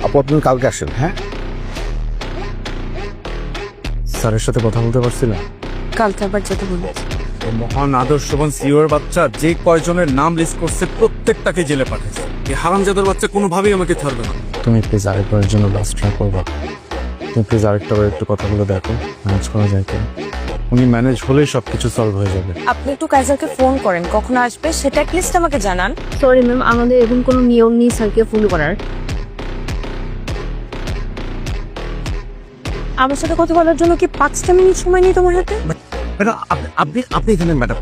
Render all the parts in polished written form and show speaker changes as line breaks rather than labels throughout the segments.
আপু আপনি কালকে আসেন। হ্যাঁ, স্যারের সাথে কথা বলতে পারছিলাম।
কালকে আবার যেতে বলেছি।
মহান আদর্শবান সিওর বাচ্চা যে কয়জনের নাম লিস্ট করছে প্রত্যেকটাকে জেলে পাঠিয়েছে। এই হারামজাদার বাচ্চা কোনোভাবেই আমাকে ছাড়বে না।
তুমি প্লিজ আরেকবারের জন্য লাস্ট ট্রাই করবা। তুমি প্লিজ আরেকটা বার একটু কথা বলে দেখো ম্যানেজ করা যায় কি। উনি ম্যানেজ হলেই সব কিছু সলভ হয়ে যাবে।
আপনি একটু কাইজারকে ফোন করেন, কখন আসবে সেটা অ্যাটলিস্ট আমাকে জানান।
সরি ম্যাম, আমাদের এরকম কোনো নিয়ম নেই স্যারকে ফোন করার।
আমার সাথে কথা বলার জন্য কি 5টা মিনিট সময় নেই তোমার হাতে?
ম্যাডাম আপনি এখানে ম্যাডাম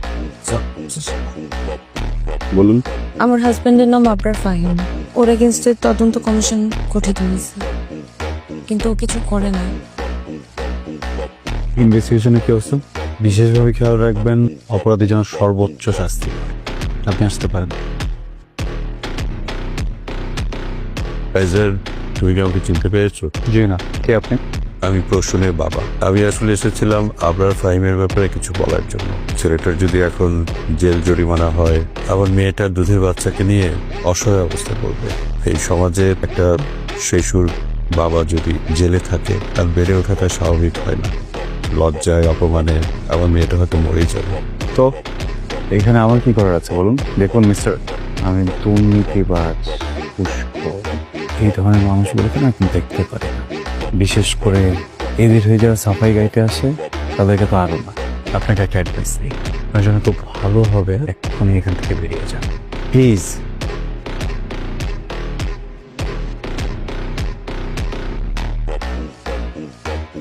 বলুন।
আমার হাজবেন্ডের নাম আবরার ফাহিম। ওর এগেনস্টে তদন্ত কমিশন গঠিত হয়েছে, কিন্তু ও কিছু করে না।
ইনভেস্টিগেশনে কি অবস্থা? বিশেষভাবে খেয়াল রাখবেন অপরাধী যেন সর্বোচ্চ শাস্তি পায়। আপনি আসতে পারেন।
কাইজার, তুমি কি আমাকে চিনতে পেরেছো?
জি না, কে আপনি?
আমি প্রসূনের বাবা। আমি আসলে এসেছিলাম আবরার ফাহিমের ব্যাপারে কিছু বলার জন্য। ছেলেটার যদি এখন জেল জরিমানা হয়, আমার মেয়েটার দুধের বাচ্চাকে নিয়ে অসহায় অবস্থা করবে। এই সমাজে একটা শিশুর বাবা যদি জেলে থাকে তার বেড়ে ওঠাটা স্বাভাবিক হয় না। লজ্জায় অপমানে আমার মেয়েটা হয়তো মরেই যাবে।
তো এখানে আমার কি করার আছে বলুন? দেখুন মিস্টার, আমি দুর্নীতিবাজ, পুষ্কর এই ধরনের মানুষগুলোকে না আপনি দেখতে পারি না। বিশেষ করে এদের হয়ে যারা সাফাই গাইতে আসে তাদেরকে তো আরো না। আপনাকে একটা অ্যাডভাইস দিই, আপনার জন্য খুব ভালো হবে এক্ষুনি এখান থেকে বেরিয়ে যান প্লিজ।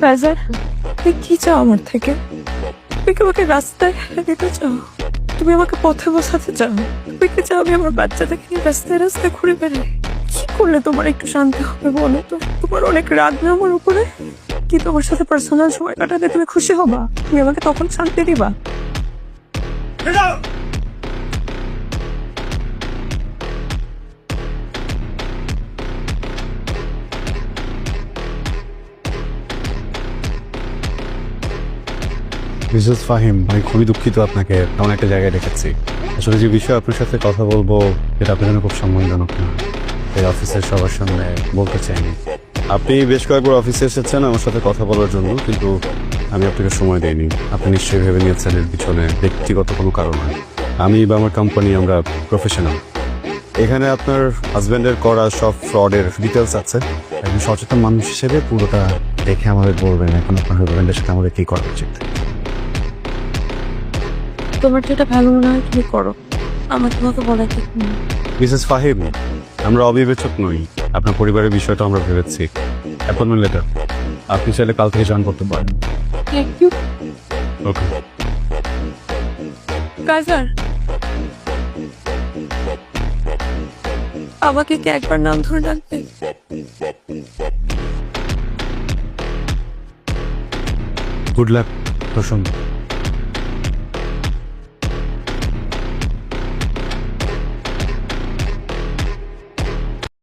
কাইজার, তুমি কি চাও আমার থেকে? তুমি কি আমাকে রাস্তায় ফেলে দিতে চাও? তুমি আমাকে পথে বসাতে চাও? তুমি কি চাও আমি আমার বাচ্চাটাকে নিয়ে রাস্তায় রাস্তায় ঘুরে বেড়াই? কি করলে তোমার একটু শান্তি হবে বলো তো? তোমার অনেক রাগ না আমার উপরে? কি তোমার সাথে পার্সোনাল সময় কাটাতে তুমি খুশি হবা? তুমি আমাকে তখন শান্তি দিবা?
মিসেস ফাহিম, আমি খুবই দুঃখিত আপনাকে এমন একটা জায়গায় রেখেছি। আসলে যে বিষয়ে আপনার সাথে কথা বলবো এটা আপনার জন্য খুব সম্মানজনক না, এই অফিসের সবার সামনে বলতে চাইনি। আপনি বেশ কয়েকবার অফিসে এসেছেন আমার সাথে কথা বলার জন্য, কিন্তু আমি আপনাকে সময় দেইনি। আপনি নিশ্চয়ই ভেবে নিয়েছেন এর পিছনে ব্যক্তিগত কোনো কারণ হয়। আমি বা আমার কোম্পানি আমরা প্রফেশনাল। এখানে আপনার হাজব্যান্ডের করা সব ফ্রডের ডিটেলস আছে। একজন সচেতন মানুষ হিসেবে পুরোটা দেখে আমাদের বলবেন এখন আপনার হাজব্যান্ডের সাথে আমাদের কী করা উচিত।
তোমার যেটা ভালো মনে হয় তুমি করো, আমার তোমাকে বলা ঠিক নেই।
মিসেস ফাহিম, আমরা অবিবেচক নই। আপনার পরিবারের বিষয়টা আমরা ভেবেছি। অ্যাপয়েন্টমেন্ট লেটার আপনি চাইলে কাল থেকে জয়েন করতে পারেন।
Thank you.
ওকে।
কাইজার, আমাকে কি একবার নাম ধরে ডাকবে?
গুড লাক প্রসন্ন।